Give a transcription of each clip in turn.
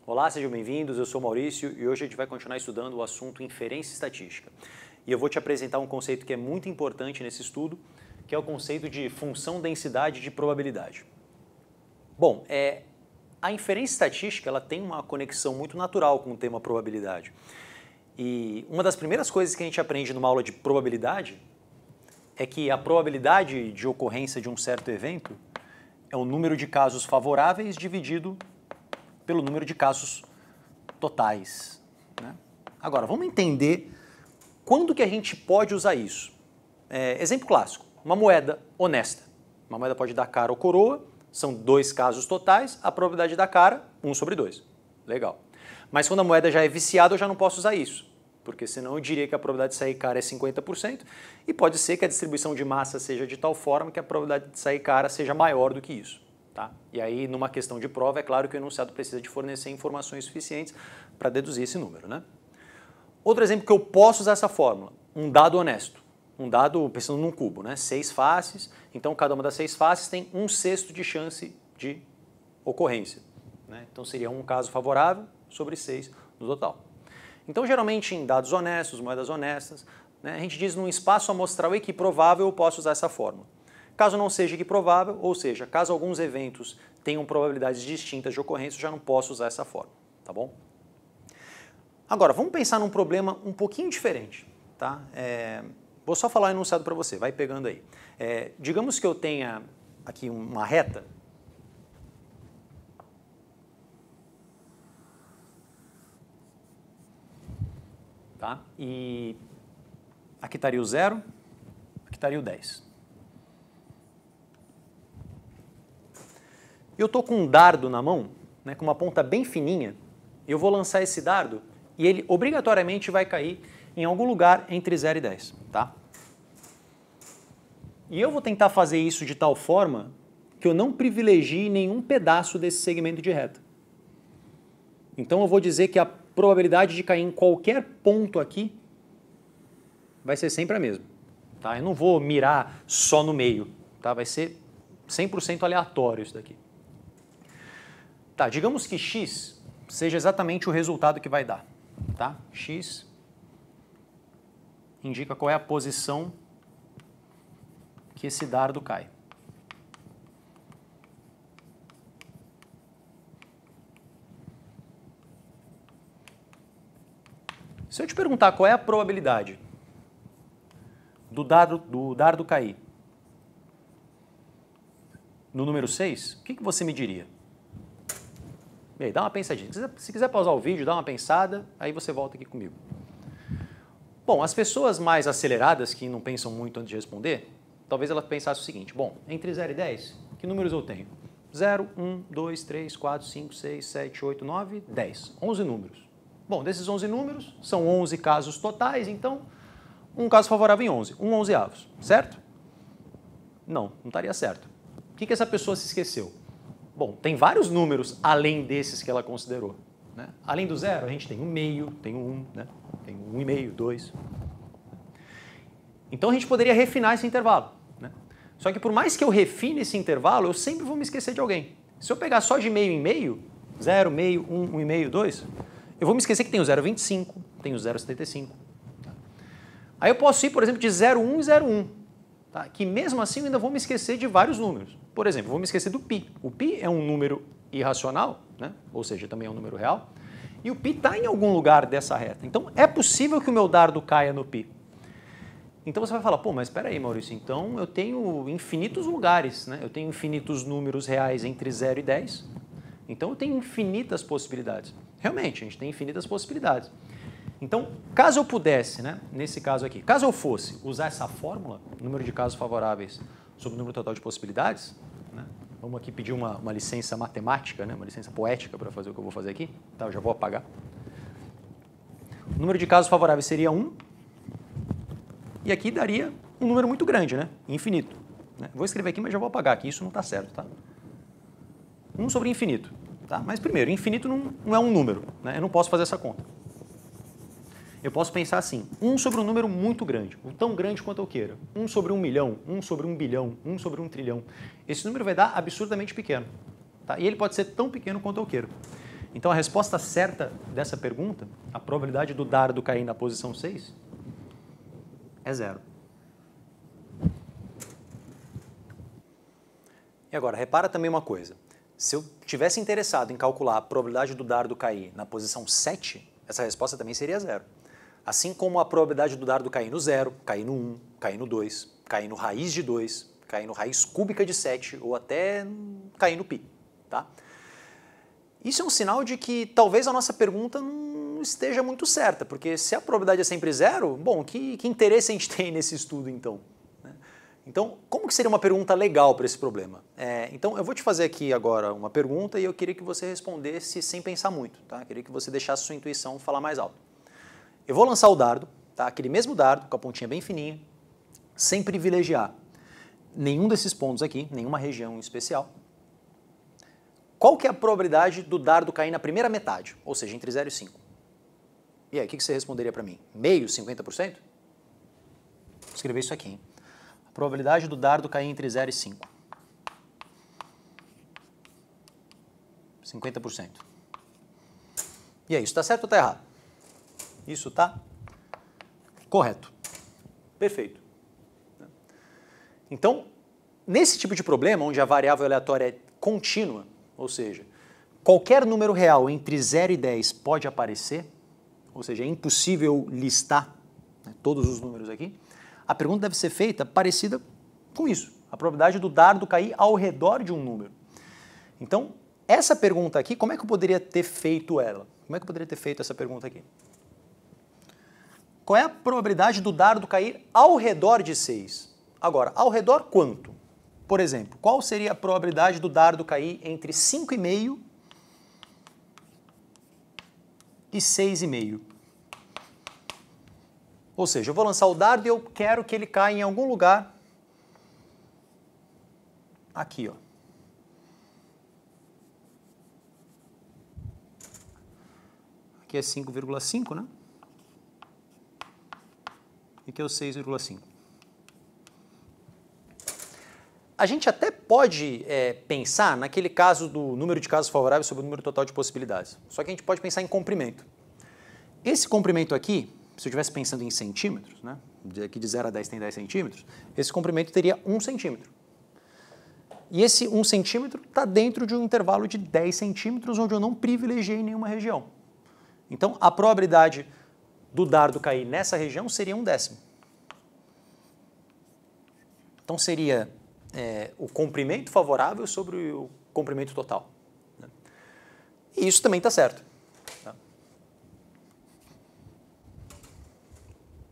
Olá, sejam bem-vindos, eu sou Maurício e hoje a gente vai continuar estudando o assunto inferência estatística. E eu vou te apresentar um conceito que é muito importante nesse estudo, que é o conceito de função densidade de probabilidade. Bom, a inferência estatística ela tem uma conexão muito natural com o tema probabilidade. E uma das primeiras coisas que a gente aprende numa aula de probabilidade é que a probabilidade de ocorrência de um certo evento é o número de casos favoráveis dividido pelo número de casos totais, né? Agora, vamos entender quando que a gente pode usar isso. Exemplo clássico, uma moeda honesta. Uma moeda pode dar cara ou coroa, são 2 casos totais, a probabilidade da cara, 1/2. Legal. Mas quando a moeda já é viciada, eu já não posso usar isso, porque senão eu diria que a probabilidade de sair cara é 50% e pode ser que a distribuição de massa seja de tal forma que a probabilidade de sair cara seja maior do que isso. Tá? E aí, numa questão de prova, é claro que o enunciado precisa de fornecer informações suficientes para deduzir esse número, né? Outro exemplo que eu posso usar essa fórmula, um dado honesto. Um dado, pensando num cubo, né? 6 faces, então cada uma das 6 faces tem 1/6 de chance de ocorrência, né? Então seria um caso favorável sobre 6 no total. Então, geralmente, em dados honestos, moedas honestas, né, a gente diz num espaço amostral equiprovável eu posso usar essa fórmula. Caso não seja equiprovável, ou seja, caso alguns eventos tenham probabilidades distintas de ocorrência, eu já não posso usar essa fórmula, tá bom? Agora, vamos pensar num problema um pouquinho diferente, tá? Vou só falar o enunciado para você, vai pegando aí. Digamos que eu tenha aqui uma reta. Tá? E aqui estaria o 0, aqui estaria o 10. Eu estou com um dardo na mão, né, com uma ponta bem fininha, eu vou lançar esse dardo e ele obrigatoriamente vai cair em algum lugar entre 0 e 10. Tá? E eu vou tentar fazer isso de tal forma que eu não privilegie nenhum pedaço desse segmento de reta. Então eu vou dizer que a probabilidade de cair em qualquer ponto aqui vai ser sempre a mesma. Tá? Eu não vou mirar só no meio, tá? Vai ser 100% aleatório isso daqui. Tá, digamos que x seja exatamente o resultado que vai dar. Tá? X indica qual é a posição que esse dardo cai. Se eu te perguntar qual é a probabilidade do dardo cair no número 6, o que você me diria? E aí, dá uma pensadinha. Se quiser pausar o vídeo, dá uma pensada, aí você volta aqui comigo. Bom, as pessoas mais aceleradas, que não pensam muito antes de responder, talvez ela pensasse o seguinte: bom, entre 0 e 10, que números eu tenho? 0, 1, 2, 3, 4, 5, 6, 7, 8, 9, 10. 11 números. Bom, desses 11 números, são 11 casos totais, então, um caso favorável em 11, 1/11, certo? Não estaria certo. O que essa pessoa se esqueceu? Bom, tem vários números além desses que ela considerou, né? Além do 0, a gente tem 1/2, tem 1, né? Tem 1/2, 2. Então a gente poderia refinar esse intervalo, né? Só que por mais que eu refine esse intervalo, eu sempre vou me esquecer de alguém. Se eu pegar só de meio em meio, 0, meio, 1, 1/2, 2, eu vou me esquecer que tem o 0,25, tem o 0,75. Tá? Aí eu posso ir, por exemplo, de 0,1 e 0,1. Tá? Que mesmo assim eu ainda vou me esquecer de vários números. Por exemplo, eu vou me esquecer do π. O π é um número irracional, né? Ou seja, também é um número real, e o π está em algum lugar dessa reta. Então é possível que o meu dardo caia no π. Então você vai falar, pô, mas espera aí, Maurício, então eu tenho infinitos lugares, né? Eu tenho infinitos números reais entre 0 e 10, então eu tenho infinitas possibilidades. Realmente, a gente tem infinitas possibilidades. Então, caso eu pudesse, né, nesse caso aqui, caso eu fosse usar essa fórmula, número de casos favoráveis sobre o número total de possibilidades, né, vamos aqui pedir uma licença matemática, né, uma licença poética para fazer o que eu vou fazer aqui, tá, eu já vou apagar. O número de casos favoráveis seria 1, e aqui daria um número muito grande, né, infinito. Né? Vou escrever aqui, mas já vou apagar aqui, isso não está certo, tá? 1 sobre infinito, tá? Mas primeiro, infinito não é um número, né, eu não posso fazer essa conta. Eu posso pensar assim, 1 sobre um número muito grande, ou tão grande quanto eu queira. 1 sobre 1 milhão, 1 sobre 1 bilhão, 1 sobre 1 trilhão. Esse número vai dar absurdamente pequeno. Tá? E ele pode ser tão pequeno quanto eu quero. Então a resposta certa dessa pergunta, a probabilidade do dardo cair na posição 6, é 0. E agora, repara também uma coisa. Se eu tivesse interessado em calcular a probabilidade do dardo cair na posição 7, essa resposta também seria 0. Assim como a probabilidade do dardo cair no 0, cair no 1, cair no 2, cair no raiz de 2, cair no raiz cúbica de 7 ou até cair no π. Tá? Isso é um sinal de que talvez a nossa pergunta não esteja muito certa, porque se a probabilidade é sempre 0, bom, que interesse a gente tem nesse estudo então? Então, como que seria uma pergunta legal para esse problema? Então, eu vou te fazer aqui agora uma pergunta e eu queria que você respondesse sem pensar muito, tá? Eu queria que você deixasse sua intuição falar mais alto. Eu vou lançar o dardo, tá? Aquele mesmo dardo, com a pontinha bem fininha, sem privilegiar nenhum desses pontos aqui, nenhuma região em especial. Qual que é a probabilidade do dardo cair na primeira metade, ou seja, entre 0 e 5? E aí, o que você responderia para mim? Meio, 50%? Vou escrever isso aqui, hein? Probabilidade do dardo cair entre 0 e 5. 50%. E aí, isso está certo ou está errado? Isso está correto. Perfeito. Então, nesse tipo de problema, onde a variável aleatória é contínua, ou seja, qualquer número real entre 0 e 10 pode aparecer, ou seja, é impossível listar, né, todos os números aqui, a pergunta deve ser feita parecida com isso, a probabilidade do dardo cair ao redor de um número. Então, essa pergunta aqui, como é que eu poderia ter feito ela? Como é que eu poderia ter feito essa pergunta aqui? Qual é a probabilidade do dardo cair ao redor de 6? Agora, ao redor quanto? Por exemplo, qual seria a probabilidade do dardo cair entre 5,5 e 6,5? Ou seja, eu vou lançar o dardo e eu quero que ele caia em algum lugar aqui, ó. Aqui é 5,5, né? E aqui é o 6,5. A gente até pode pensar naquele caso do número de casos favoráveis sobre o número total de possibilidades. Só que a gente pode pensar em comprimento. Esse comprimento aqui, se eu estivesse pensando em centímetros, né? Aqui de 0 a 10 tem 10 centímetros, esse comprimento teria 1 centímetro. E esse 1 centímetro está dentro de um intervalo de 10 centímetros, onde eu não privilegiei nenhuma região. Então, a probabilidade do dardo cair nessa região seria 1/10. Então, seria o comprimento favorável sobre o comprimento total. Né? E isso também está certo. Tá?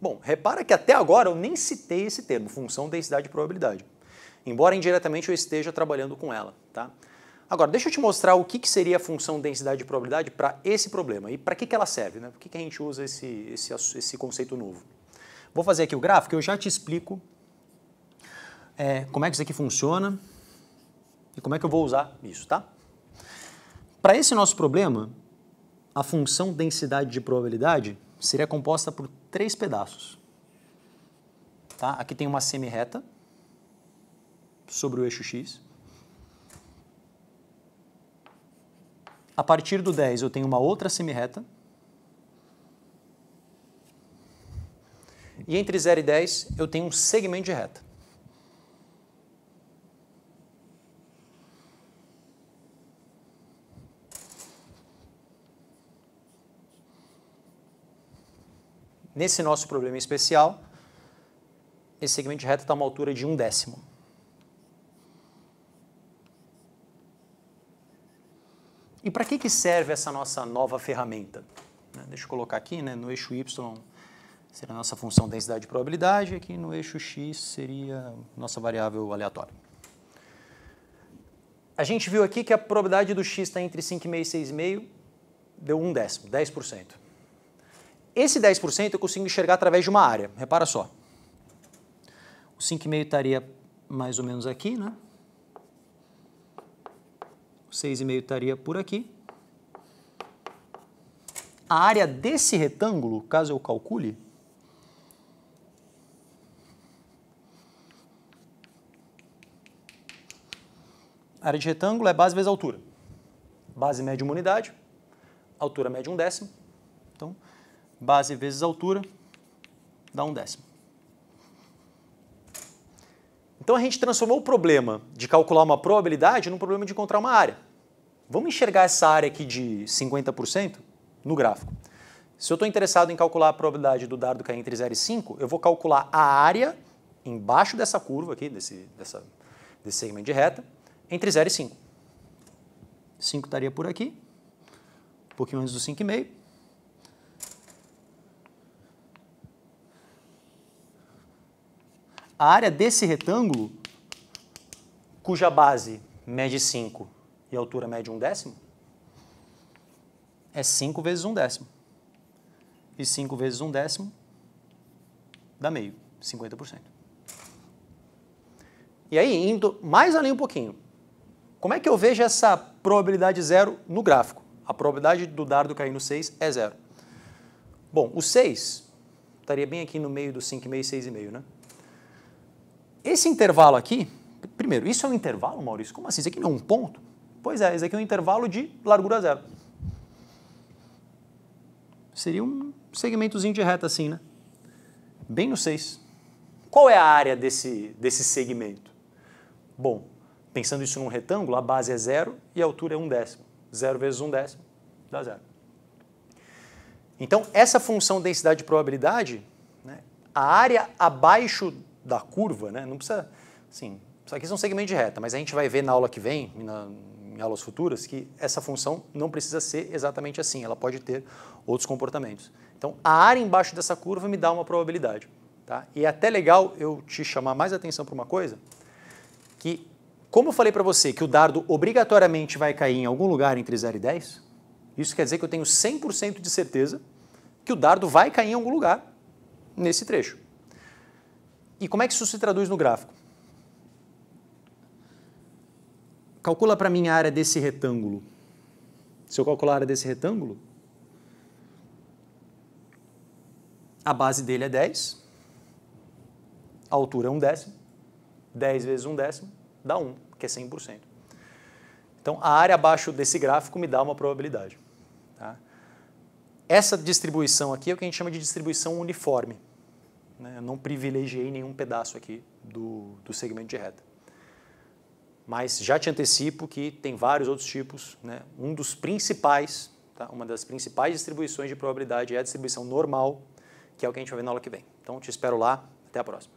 Bom, repara que até agora eu nem citei esse termo, função densidade e probabilidade. Embora indiretamente eu esteja trabalhando com ela. Tá? Agora, deixa eu te mostrar o que seria a função densidade e probabilidade para esse problema e para que ela serve, né? Por que a gente usa esse conceito novo. Vou fazer aqui o gráfico e eu já te explico como é que isso aqui funciona e como é que eu vou usar isso, tá? Para esse nosso problema, a função densidade de probabilidade seria composta por 3 pedaços. Tá? Aqui tem uma semirreta sobre o eixo x. A partir do 10 eu tenho uma outra semirreta. E entre 0 e 10 eu tenho um segmento de reta. Nesse nosso problema especial, esse segmento de reta está a uma altura de 1/10. E para que serve essa nossa nova ferramenta? Deixa eu colocar aqui, né, no eixo y seria a nossa função densidade de probabilidade, aqui no eixo x seria nossa variável aleatória. A gente viu aqui que a probabilidade do x está entre 5,5 e 6,5, deu 1/10, 10%. Esse 10% eu consigo enxergar através de uma área, repara só. O 5,5 estaria mais ou menos aqui, né? O 6,5 estaria por aqui. A área desse retângulo, caso eu calcule, a área de retângulo é base vezes altura. Base mede uma unidade, altura mede 1/10. Então, base vezes altura dá 1/10. Então, a gente transformou o problema de calcular uma probabilidade num problema de encontrar uma área. Vamos enxergar essa área aqui de 50% no gráfico. Se eu estou interessado em calcular a probabilidade do dardo cair entre 0 e 5, eu vou calcular a área embaixo dessa curva aqui, desse segmento de reta, entre 0 e 5. 5 estaria por aqui, um pouquinho antes do 5,5. A área desse retângulo, cuja base mede 5 e a altura mede 1/10, é 5 vezes 1/10. E 5 vezes 1/10 dá meio, 50%. E aí, indo mais além um pouquinho, como é que eu vejo essa probabilidade zero no gráfico? A probabilidade do dardo cair no 6 é zero. Bom, o 6 estaria bem aqui no meio do 5,5 e 6,5, né? Esse intervalo aqui, primeiro, isso é um intervalo, Maurício? Como assim? Isso aqui não é um ponto? Pois é, esse aqui é um intervalo de largura zero. Seria um segmentozinho de reta assim, né? Bem no 6. Qual é a área desse segmento? Bom, pensando isso num retângulo, a base é 0 e a altura é 1/10. 0 vezes 1/10 dá 0. Então, essa função densidade de probabilidade, né, a área abaixo da curva, né, não precisa, assim, isso aqui são segmentos de reta, mas a gente vai ver na aula que vem, em aulas futuras, que essa função não precisa ser exatamente assim, ela pode ter outros comportamentos. Então, a área embaixo dessa curva me dá uma probabilidade. Tá? E é até legal eu te chamar mais atenção para uma coisa, que, como eu falei para você que o dardo obrigatoriamente vai cair em algum lugar entre 0 e 10, isso quer dizer que eu tenho 100% de certeza que o dardo vai cair em algum lugar nesse trecho. E como é que isso se traduz no gráfico? Calcula para mim a área desse retângulo. Se eu calcular a área desse retângulo, a base dele é 10, a altura é 1/10, 10 vezes 1/10 dá 1, que é 100%. Então, a área abaixo desse gráfico me dá uma probabilidade. Tá? Essa distribuição aqui é o que a gente chama de distribuição uniforme. Né? Eu não privilegiei nenhum pedaço aqui do segmento de reta. Mas já te antecipo que tem vários outros tipos. Né? Um dos principais, tá? Uma das principais distribuições de probabilidade é a distribuição normal, que é o que a gente vai ver na aula que vem. Então, te espero lá. Até a próxima.